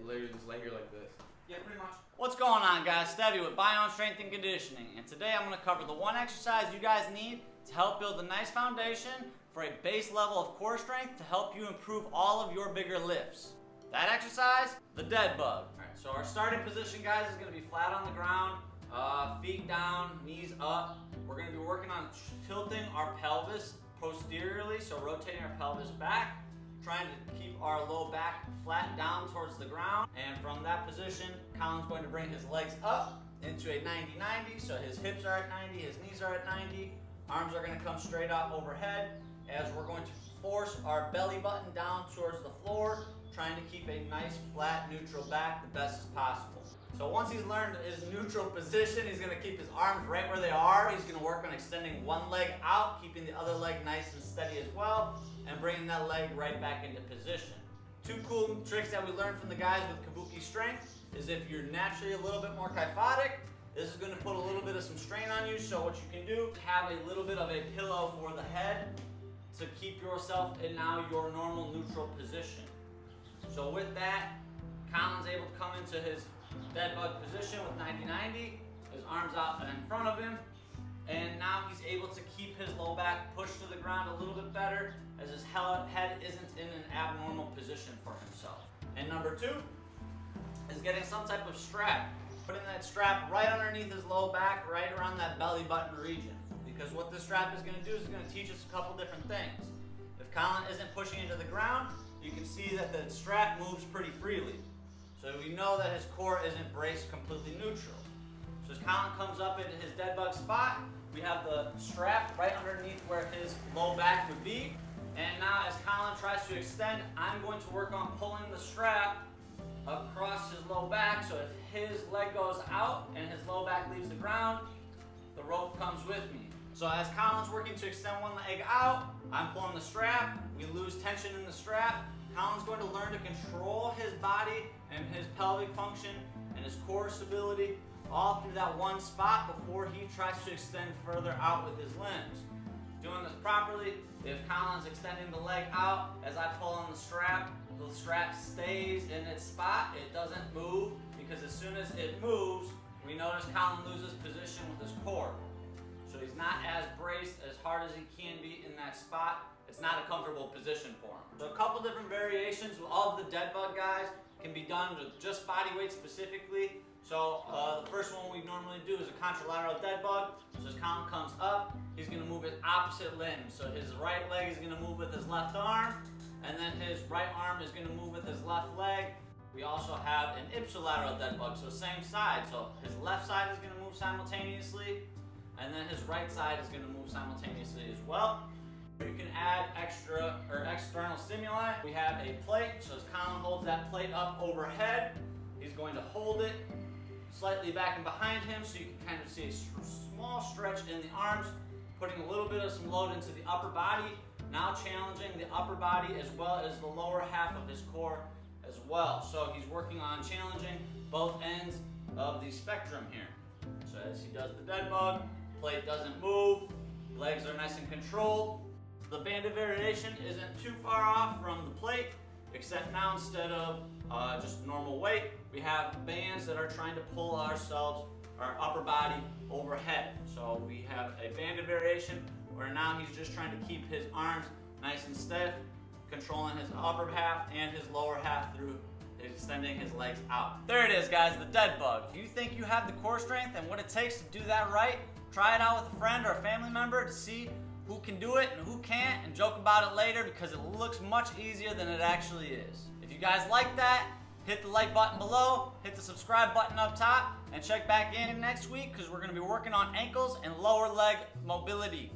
literally just lay here like this. Yeah, pretty much. What's going on, guys? Stevie with Biome Strength and Conditioning, and today I'm going to cover the one exercise you guys need to help build a nice foundation for a base level of core strength to help you improve all of your bigger lifts. That exercise, the dead bug. Alright, so our starting position, guys, is going to be flat on the ground, feet down, knees up. We're going to be working on tilting our pelvis posteriorly, so rotating our pelvis back, trying to keep our low back flat down towards the ground. And from that position, Colin's going to bring his legs up into a 90-90, so his hips are at 90, his knees are at 90, arms are going to come straight up overhead as we're going to force our belly button down towards the floor, trying to keep a nice flat neutral back the best as possible. So once he's learned his neutral position, he's going to keep his arms right where they are. He's going to work on extending one leg out, keeping the other leg nice and steady as well, and bringing that leg right back into position. Two cool tricks that we learned from the guys with Kabuki Strength is if you're naturally a little bit more kyphotic, this is going to put a little bit of some strain on you. So what you can do is have a little bit of a pillow for the head to keep yourself in now your normal neutral position. So with that, Colin's able to come into his dead bug position with 90-90, his arms out in front of him, and now he's able to keep his low back pushed to the ground a little bit better as his head isn't in an abnormal position for himself. And number two is getting some type of strap. Putting that strap right underneath his low back, right around that belly button region. Because what this strap is going to do is it's going to teach us a couple different things. If Colin isn't pushing into the ground, you can see that the strap moves pretty freely. So we know that his core isn't braced completely neutral. So as Colin comes up into his dead bug spot, we have the strap right underneath where his low back would be. And now as Colin tries to extend, I'm going to work on pulling the strap across his low back, so if his leg goes out and his low back leaves the ground, the rope comes with me. So as Colin's working to extend one leg out, I'm pulling the strap, we lose tension in the strap. Colin's going to learn to control his body and his pelvic function and his core stability all through that one spot before he tries to extend further out with his limbs. Doing this properly, if Colin's extending the leg out, as I pull on the strap stays in its spot, it doesn't move, because as soon as it moves, we notice Colin loses position with his core. So he's not as braced as hard as he can be in that spot. It's not a comfortable position for him. So a couple different variations with all of the dead bug guys can be done with just body weight specifically. So the first one we normally do is a contralateral dead bug. So as Colin comes up, he's going to move his opposite limb. So his right leg is going to move with his left arm, and then his right arm is going to move with his left leg. We also have an ipsilateral dead bug, so same side. So his left side is going to move simultaneously, and then his right side is going to move simultaneously as well. You can add extra or external stimuli. We have a plate, so as Colin holds that plate up overhead, he's going to hold it slightly back and behind him, so you can kind of see a small stretch in the arms, putting a little bit of some load into the upper body, now challenging the upper body as well as the lower half of his core as well. So he's working on challenging both ends of the spectrum here. So as he does the dead bug, plate doesn't move, legs are nice and controlled. The banded variation isn't too far off from the plate, except now instead of just normal weight, we have bands that are trying to pull our upper body overhead. So we have a banded variation where now he's just trying to keep his arms nice and stiff, controlling his upper half and his lower half through extending his legs out. There it is, guys, the dead bug. If you think you have the core strength and what it takes to do that right, try it out with a friend or a family member to see who can do it and who can't, and joke about it later, because it looks much easier than it actually is. If you guys like that, hit the like button below, hit the subscribe button up top, and check back in next week because we're going to be working on ankles and lower leg mobility.